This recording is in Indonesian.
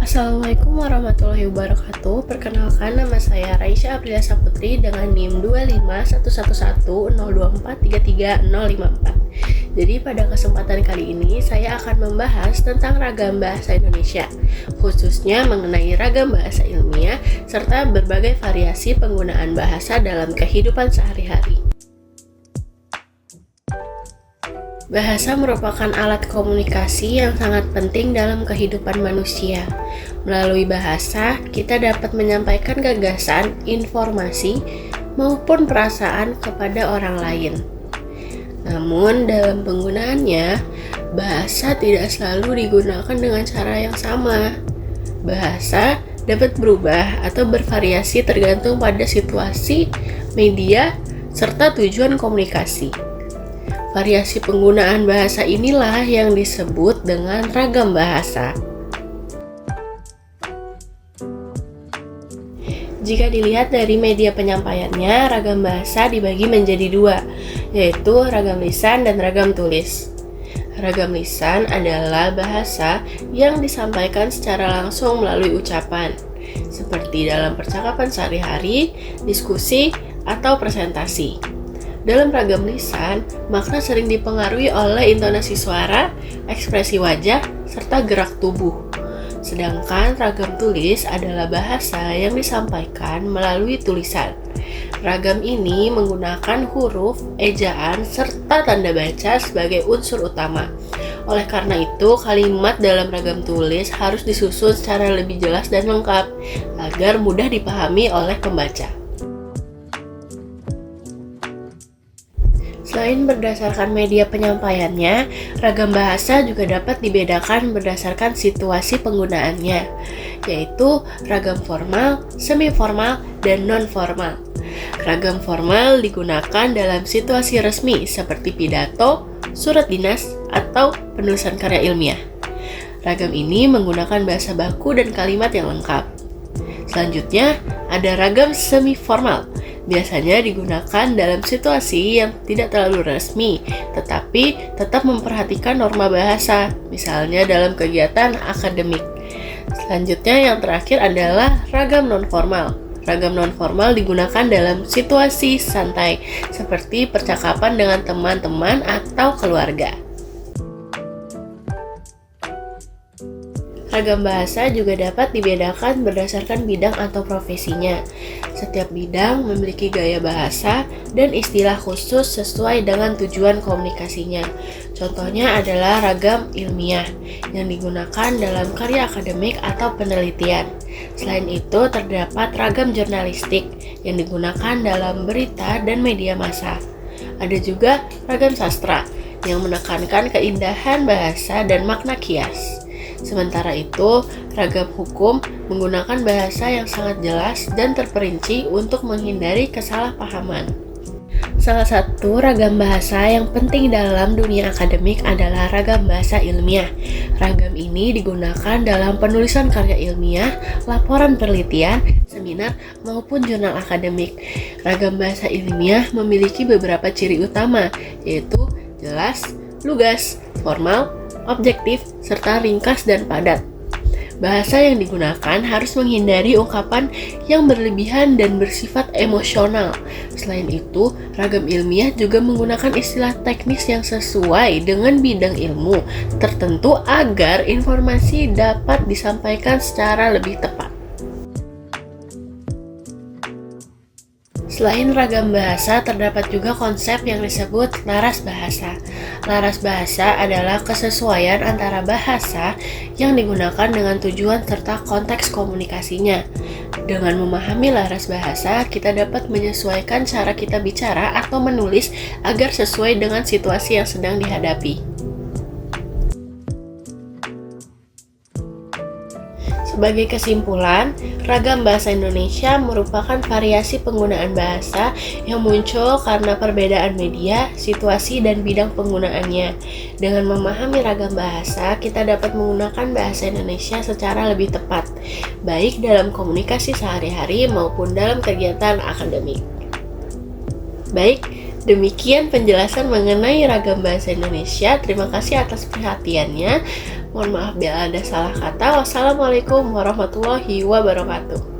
Assalamualaikum warahmatullahi wabarakatuh. Perkenalkan, nama saya Raisya Aprilia Saputri dengan NIM 2511110243354. Jadi pada kesempatan kali ini saya akan membahas tentang ragam bahasa Indonesia, khususnya mengenai ragam bahasa ilmiah serta berbagai variasi penggunaan bahasa dalam kehidupan sehari-hari. Bahasa merupakan alat komunikasi yang sangat penting dalam kehidupan manusia. Melalui bahasa, kita dapat menyampaikan gagasan, informasi, maupun perasaan kepada orang lain. Namun, dalam penggunaannya, bahasa tidak selalu digunakan dengan cara yang sama. Bahasa dapat berubah atau bervariasi tergantung pada situasi, media, serta tujuan komunikasi. Variasi penggunaan bahasa inilah yang disebut dengan ragam bahasa. Jika dilihat dari media penyampaiannya, ragam bahasa dibagi menjadi dua, yaitu ragam lisan dan ragam tulis. Ragam lisan adalah bahasa yang disampaikan secara langsung melalui ucapan, seperti dalam percakapan sehari-hari, diskusi, atau presentasi. Dalam ragam lisan, makna sering dipengaruhi oleh intonasi suara, ekspresi wajah, serta gerak tubuh. Sedangkan ragam tulis adalah bahasa yang disampaikan melalui tulisan. Ragam ini menggunakan huruf, ejaan, serta tanda baca sebagai unsur utama. Oleh karena itu, kalimat dalam ragam tulis harus disusun secara lebih jelas dan lengkap, agar mudah dipahami oleh pembaca. Selain berdasarkan media penyampaiannya, ragam bahasa juga dapat dibedakan berdasarkan situasi penggunaannya, yaitu ragam formal, semi-formal, dan non-formal. Ragam formal digunakan dalam situasi resmi seperti pidato, surat dinas, atau penulisan karya ilmiah. Ragam ini menggunakan bahasa baku dan kalimat yang lengkap. Selanjutnya, ada ragam semi-formal. Biasanya digunakan dalam situasi yang tidak terlalu resmi, tetapi tetap memperhatikan norma bahasa, misalnya dalam kegiatan akademik. Selanjutnya, yang terakhir adalah ragam non-formal. Ragam non-formal digunakan dalam situasi santai, seperti percakapan dengan teman-teman atau keluarga. Ragam bahasa juga dapat dibedakan berdasarkan bidang atau profesinya. Setiap bidang memiliki gaya bahasa dan istilah khusus sesuai dengan tujuan komunikasinya. Contohnya adalah ragam ilmiah yang digunakan dalam karya akademik atau penelitian. Selain itu, terdapat ragam jurnalistik yang digunakan dalam berita dan media massa. Ada juga ragam sastra yang menekankan keindahan bahasa dan makna kias. Sementara itu, ragam hukum menggunakan bahasa yang sangat jelas dan terperinci untuk menghindari kesalahpahaman. Salah satu ragam bahasa yang penting dalam dunia akademik adalah ragam bahasa ilmiah. Ragam ini digunakan dalam penulisan karya ilmiah, laporan penelitian, seminar, maupun jurnal akademik. Ragam bahasa ilmiah memiliki beberapa ciri utama, yaitu jelas, lugas, formal, objektif, serta ringkas dan padat. Bahasa yang digunakan harus menghindari ungkapan yang berlebihan dan bersifat emosional. Selain itu, ragam ilmiah juga menggunakan istilah teknis yang sesuai dengan bidang ilmu tertentu agar informasi dapat disampaikan secara lebih tepat. Selain ragam bahasa, terdapat juga konsep yang disebut laras bahasa. Laras bahasa adalah kesesuaian antara bahasa yang digunakan dengan tujuan serta konteks komunikasinya. Dengan memahami laras bahasa, kita dapat menyesuaikan cara kita bicara atau menulis agar sesuai dengan situasi yang sedang dihadapi. Sebagai kesimpulan, ragam bahasa Indonesia merupakan variasi penggunaan bahasa yang muncul karena perbedaan media, situasi, dan bidang penggunaannya. Dengan memahami ragam bahasa, kita dapat menggunakan bahasa Indonesia secara lebih tepat, baik dalam komunikasi sehari-hari maupun dalam kegiatan akademik. Baik, demikian penjelasan mengenai ragam bahasa Indonesia. Terima kasih atas perhatiannya. Mohon maaf bila ada salah kata. Wassalamualaikum warahmatullahi wabarakatuh.